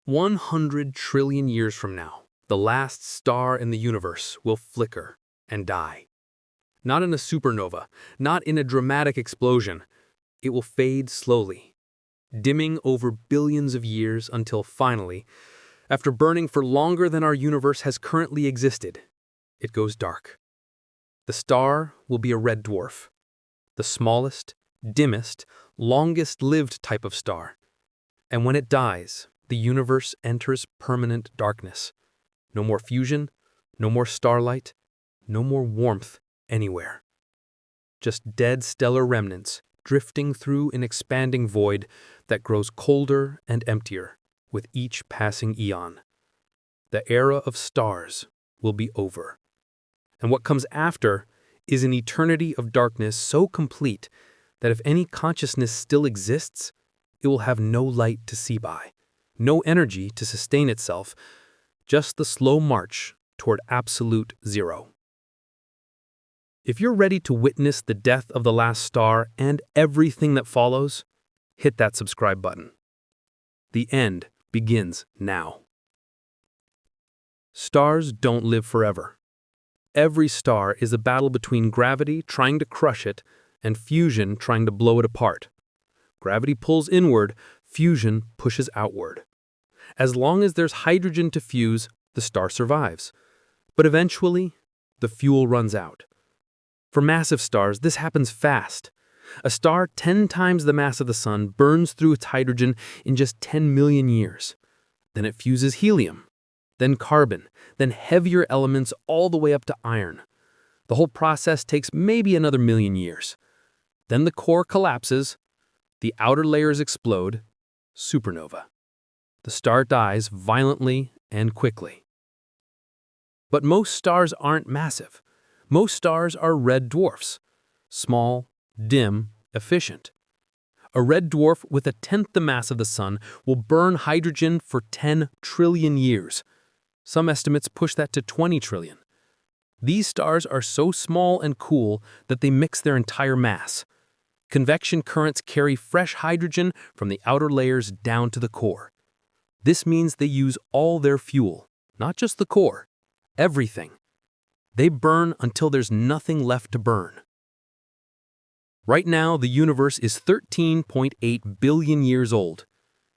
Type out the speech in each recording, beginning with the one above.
100 trillion years from now, the last star in the universe will flicker and die. Not in a supernova, not in a dramatic explosion. It will fade slowly, dimming over billions of years until finally, after burning for longer than our universe has currently existed, it goes dark. The star will be a red dwarf, the smallest, dimmest, longest-lived type of star. And when it dies, the universe enters permanent darkness. No more fusion, no more starlight, no more warmth anywhere. Just dead stellar remnants drifting through an expanding void that grows colder and emptier with each passing eon. The era of stars will be over. And what comes after is an eternity of darkness so complete that if any consciousness still exists, it will have no light to see by, no energy to sustain itself, just the slow march toward absolute zero. If you're ready to witness the death of the last star and everything that follows, hit that subscribe button. The end begins now. Stars don't live forever. Every star is a battle between gravity trying to crush it and fusion trying to blow it apart. Gravity pulls inward, fusion pushes outward. As long as there's hydrogen to fuse, the star survives. But eventually, the fuel runs out. For massive stars, this happens fast. A star 10 times the mass of the Sun burns through its hydrogen in just 10 million years. Then it fuses helium, then carbon, then heavier elements all the way up to iron. The whole process takes maybe another million years. Then the core collapses, the outer layers explode, supernova. The star dies violently and quickly. But most stars aren't massive. Most stars are red dwarfs, small, dim, efficient. A red dwarf with 1/10 the mass of the Sun will burn hydrogen for 10 trillion years. Some estimates push that to 20 trillion. These stars are so small and cool that they mix their entire mass. Convection currents carry fresh hydrogen from the outer layers down to the core. This means they use all their fuel, not just the core, everything. They burn until there's nothing left to burn. Right now, the universe is 13.8 billion years old.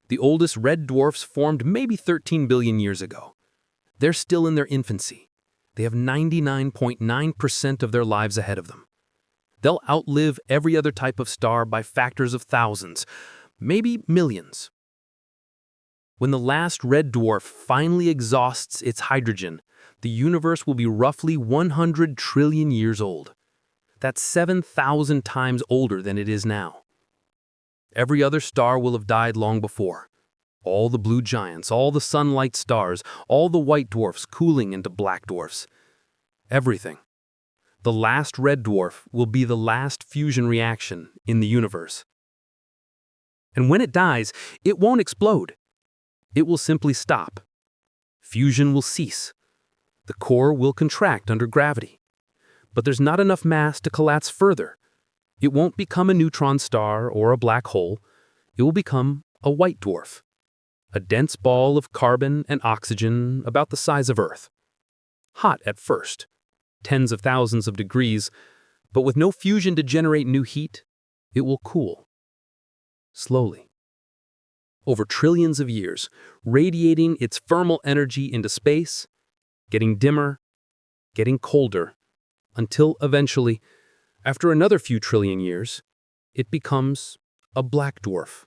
The oldest red dwarfs formed maybe 13 billion years ago. They're still in their infancy. They have 99.9% of their lives ahead of them. They'll outlive every other type of star by factors of thousands, maybe millions. When the last red dwarf finally exhausts its hydrogen, the universe will be roughly 100 trillion years old. That's 7,000 times older than it is now. Every other star will have died long before. All the blue giants, all the sunlight stars, all the white dwarfs cooling into black dwarfs. Everything. The last red dwarf will be the last fusion reaction in the universe. And when it dies, it won't explode. It will simply stop. Fusion will cease. The core will contract under gravity. But there's not enough mass to collapse further. It won't become a neutron star or a black hole. It will become a white dwarf. A dense ball of carbon and oxygen about the size of Earth. Hot at first, tens of thousands of degrees, but with no fusion to generate new heat, it will cool. Slowly. Over trillions of years, radiating its thermal energy into space, getting dimmer, getting colder, until eventually, after another few trillion years, it becomes a black dwarf.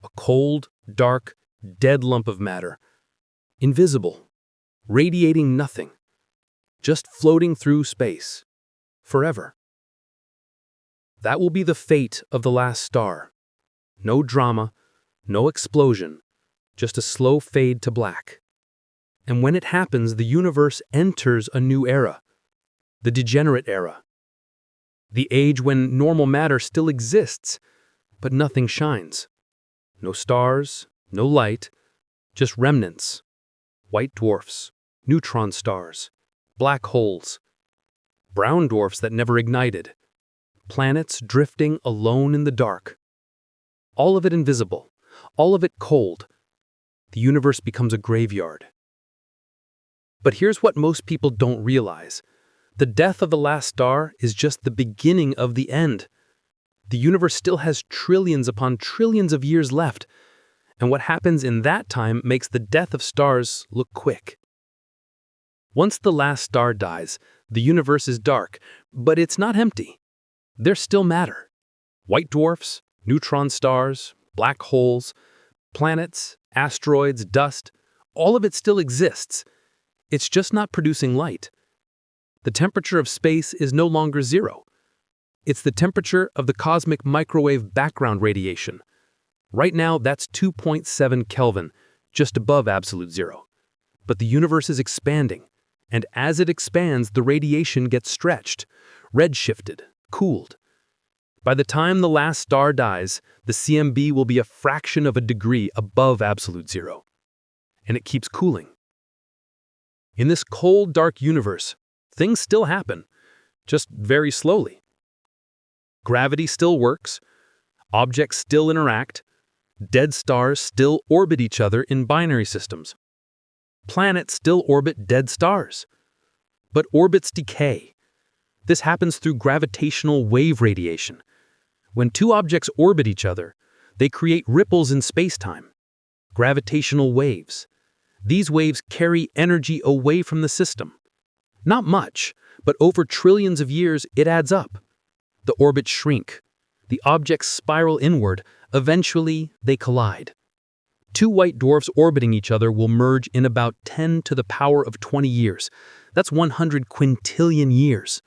A cold, dark, dead lump of matter, invisible, radiating nothing, just floating through space, forever. That will be the fate of the last star. No drama, no explosion, just a slow fade to black. And when it happens, the universe enters a new era, the degenerate era. The age when normal matter still exists, but nothing shines. No stars, no light, just remnants, white dwarfs, neutron stars, black holes, brown dwarfs that never ignited, planets drifting alone in the dark. All of it invisible, all of it cold, The universe becomes a graveyard. But here's what most people don't realize. The death of the last star is just the beginning of the end. The universe still has trillions upon trillions of years left, and what happens in that time makes the death of stars look quick. Once the last star dies, the universe is dark, but it's not empty. There's still matter. White dwarfs, neutron stars, black holes, planets, asteroids, dust, all of it still exists. It's just not producing light. The temperature of space is no longer zero. It's the temperature of the cosmic microwave background radiation. Right now, that's 2.7 Kelvin, just above absolute zero. But the universe is expanding, and as it expands, the radiation gets stretched, redshifted, cooled. By the time the last star dies, the CMB will be a fraction of a degree above absolute zero, and it keeps cooling. In this cold, dark universe, things still happen, just very slowly. Gravity still works, objects still interact, dead stars still orbit each other in binary systems. Planets still orbit dead stars. But orbits decay. This happens through gravitational wave radiation. When two objects orbit each other, they create ripples in spacetime, gravitational waves. These waves carry energy away from the system. Not much, but over trillions of years, it adds up. The orbits shrink. The objects spiral inward. Eventually, they collide. Two white dwarfs orbiting each other will merge in about 10 to the power of 20 years. That's 100 quintillion years.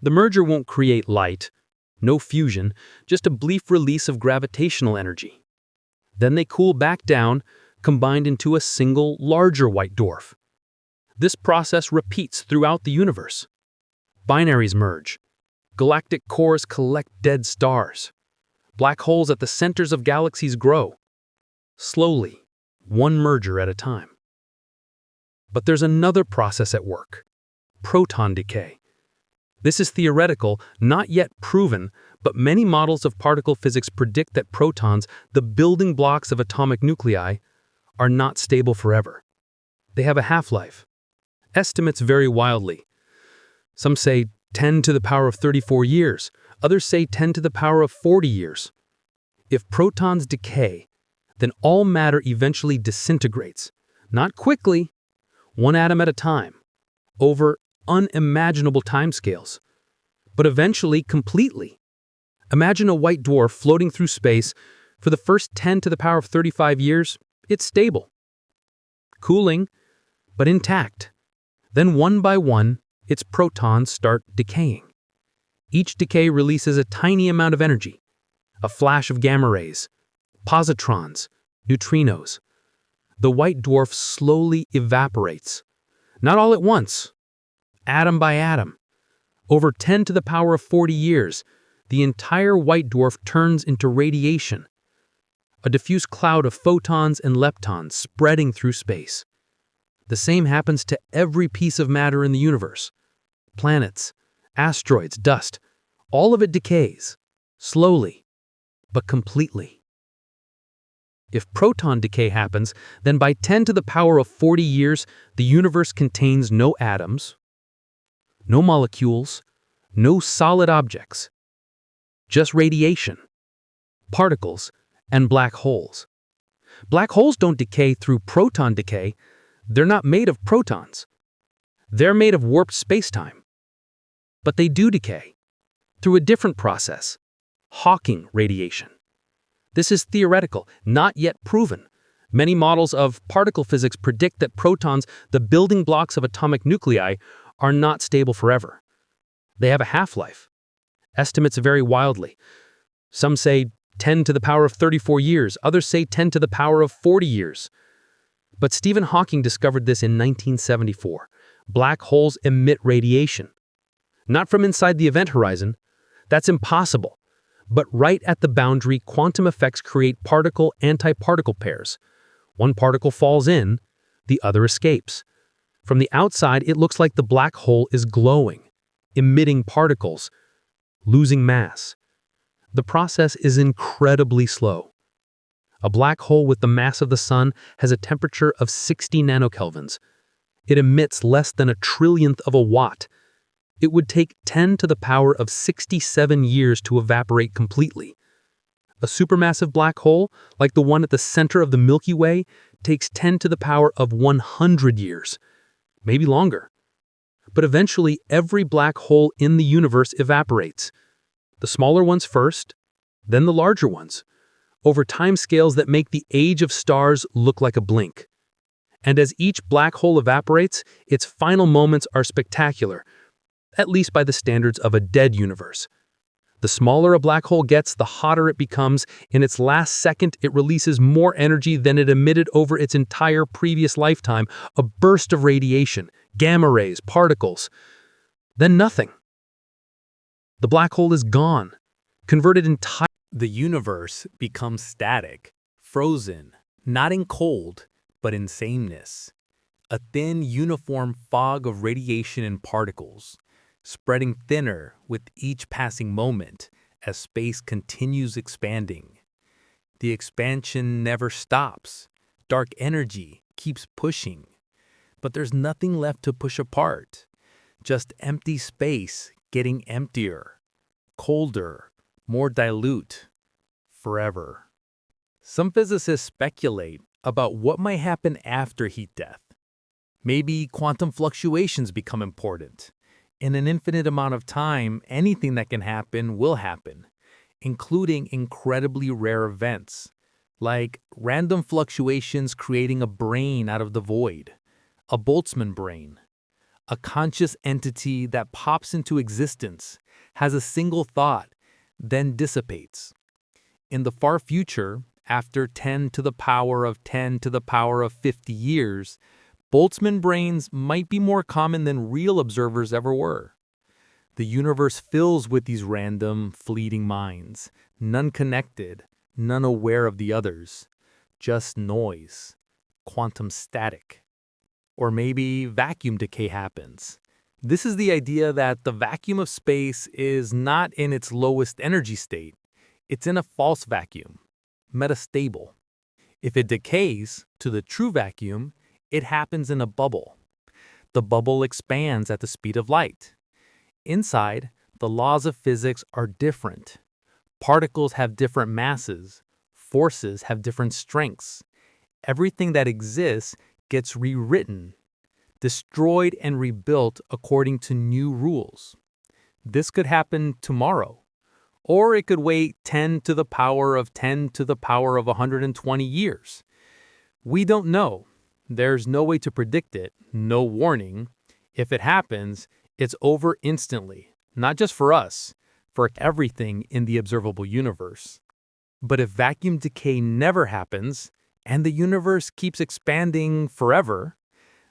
The merger won't create light, no fusion, just a brief release of gravitational energy. Then they cool back down, combined into a single, larger white dwarf. This process repeats throughout the universe. Binaries merge. Galactic cores collect dead stars. Black holes at the centers of galaxies grow. Slowly, one merger at a time. But there's another process at work. Proton decay. This is theoretical, not yet proven, but many models of particle physics predict that protons, the building blocks of atomic nuclei, are not stable forever. They have a half-life. Estimates vary wildly. Some say 10 to the power of 34 years, others say 10 to the power of 40 years. If protons decay, then all matter eventually disintegrates, not quickly, one atom at a time, over unimaginable timescales, but eventually completely. Imagine a white dwarf floating through space. For the first 10 to the power of 35 years, it's stable, cooling, but intact. Then one by one, its protons start decaying. Each decay releases a tiny amount of energy, a flash of gamma rays, positrons, neutrinos. The white dwarf slowly evaporates, not all at once, atom by atom. Over 10 to the power of 40 years, the entire white dwarf turns into radiation, a diffuse cloud of photons and leptons spreading through space. The same happens to every piece of matter in the universe. Planets, asteroids, dust, all of it decays, slowly, but completely. If proton decay happens, then by 10 to the power of 40 years, the universe contains no atoms, no molecules, no solid objects, just radiation, particles, and black holes. Black holes don't decay through proton decay. They're not made of protons. They're made of warped spacetime. But they do decay through a different process, Hawking radiation. This is theoretical, not yet proven. Many models of particle physics predict that protons, the building blocks of atomic nuclei, are not stable forever. They have a half-life. Estimates vary wildly. Some say 10 to the power of 34 years, others say 10 to the power of 40 years. But Stephen Hawking discovered this in 1974. Black holes emit radiation. Not from inside the event horizon. That's impossible. But right at the boundary, quantum effects create particle-antiparticle pairs. One particle falls in, the other escapes. From the outside, it looks like the black hole is glowing, emitting particles, losing mass. The process is incredibly slow. A black hole with the mass of the sun has a temperature of 60 nanokelvins. It emits less than a trillionth of a watt. It would take 10 to the power of 67 years to evaporate completely. A supermassive black hole, like the one at the center of the Milky Way, takes 10 to the power of 100 years, maybe longer. But eventually, every black hole in the universe evaporates. The smaller ones first, then the larger ones, over timescales that make the age of stars look like a blink. And as each black hole evaporates, its final moments are spectacular, at least by the standards of a dead universe. The smaller a black hole gets, the hotter it becomes. In its last second, it releases more energy than it emitted over its entire previous lifetime, a burst of radiation, gamma rays, particles. Then nothing. The black hole is gone, converted entirely. The universe becomes static, frozen, not in cold, but in sameness. A thin, uniform fog of radiation and particles, spreading thinner with each passing moment as space continues expanding. The expansion never stops. Dark energy keeps pushing. But there's nothing left to push apart. Just empty space getting emptier, colder, more dilute, forever. Some physicists speculate about what might happen after heat death. Maybe quantum fluctuations become important. In an infinite amount of time, anything that can happen will happen, including incredibly rare events, like random fluctuations creating a brain out of the void, a Boltzmann brain, a conscious entity that pops into existence, has a single thought, then dissipates. In the far future, after 10 to the power of 10 to the power of 50 years, Boltzmann brains might be more common than real observers ever were. The universe fills with these random, fleeting minds, none connected, none aware of the others, just noise, quantum static. Or maybe vacuum decay happens. This is the idea that the vacuum of space is not in its lowest energy state. It's in a false vacuum, metastable. If it decays to the true vacuum, it happens in a bubble. The bubble expands at the speed of light. Inside, the laws of physics are different. Particles have different masses. Forces have different strengths. Everything that exists gets rewritten, destroyed and rebuilt according to new rules. This could happen tomorrow, or it could wait 10 to the power of 10 to the power of 120 years. We don't know. There's no way to predict it, no warning. If it happens, it's over instantly, not just for us, for everything in the observable universe. But if vacuum decay never happens, and the universe keeps expanding forever,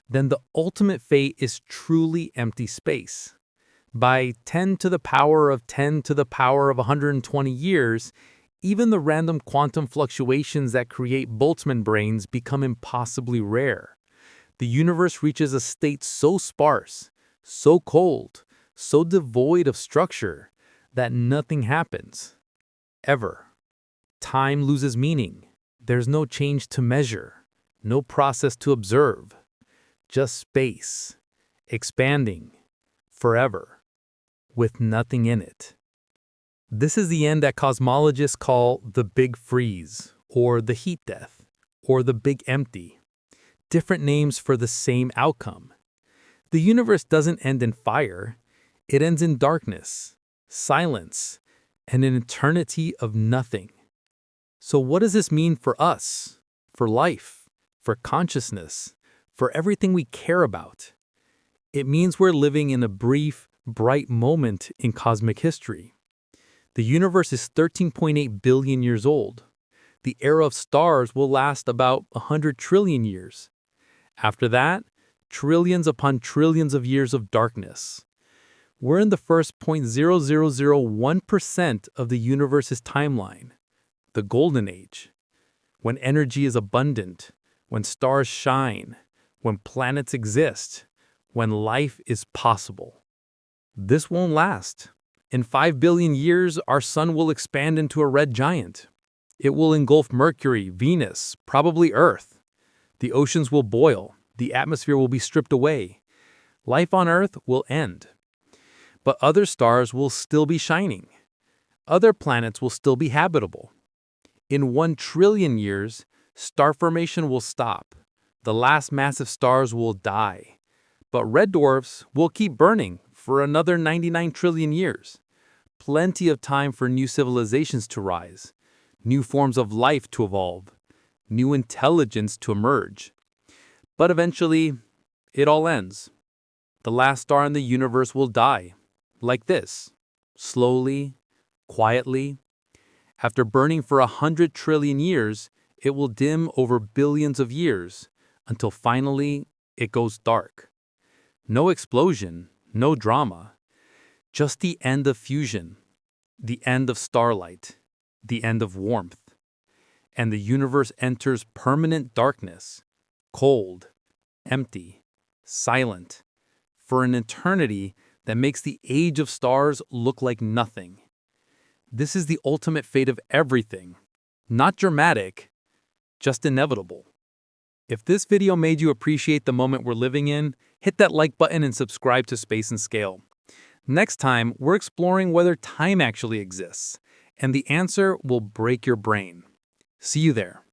then the ultimate fate is truly empty space. By 10 to the power of 10 to the power of 120 years, even the random quantum fluctuations that create Boltzmann brains become impossibly rare. The universe reaches a state so sparse, so cold, so devoid of structure, that nothing happens. Ever. Time loses meaning. There's no change to measure, no process to observe. Just space, expanding, forever, with nothing in it. This is the end that cosmologists call the Big Freeze, or the heat death, or the Big Empty. Different names for the same outcome. The universe doesn't end in fire, it ends in darkness, silence, and an eternity of nothing. So what does this mean for us, for life, for consciousness, for everything we care about? It means we're living in a brief, bright moment in cosmic history. The universe is 13.8 billion years old. The era of stars will last about 100 trillion years. After that, trillions upon trillions of years of darkness. We're in the first 0.0001% of the universe's timeline, the golden age, when energy is abundant, when stars shine, when planets exist, when life is possible. This won't last. In 5 billion years, our sun will expand into a red giant. It will engulf Mercury, Venus, probably Earth. The oceans will boil. The atmosphere will be stripped away. Life on Earth will end. But other stars will still be shining. Other planets will still be habitable. In 1 trillion years, star formation will stop. The last massive stars will die. But red dwarfs will keep burning for another 99 trillion years. Plenty of time for new civilizations to rise, new forms of life to evolve, new intelligence to emerge. But eventually, it all ends. The last star in the universe will die, like this, slowly, quietly. After burning for 100 trillion years, it will dim over billions of years, until finally it goes dark. No explosion, no drama. Just the end of fusion, the end of starlight, the end of warmth. And the universe enters permanent darkness, cold, empty, silent, for an eternity that makes the age of stars look like nothing. This is the ultimate fate of everything. Not dramatic, just inevitable. If this video made you appreciate the moment we're living in, hit that like button and subscribe to Space and Scale. Next time, we're exploring whether time actually exists, and the answer will break your brain. See you there.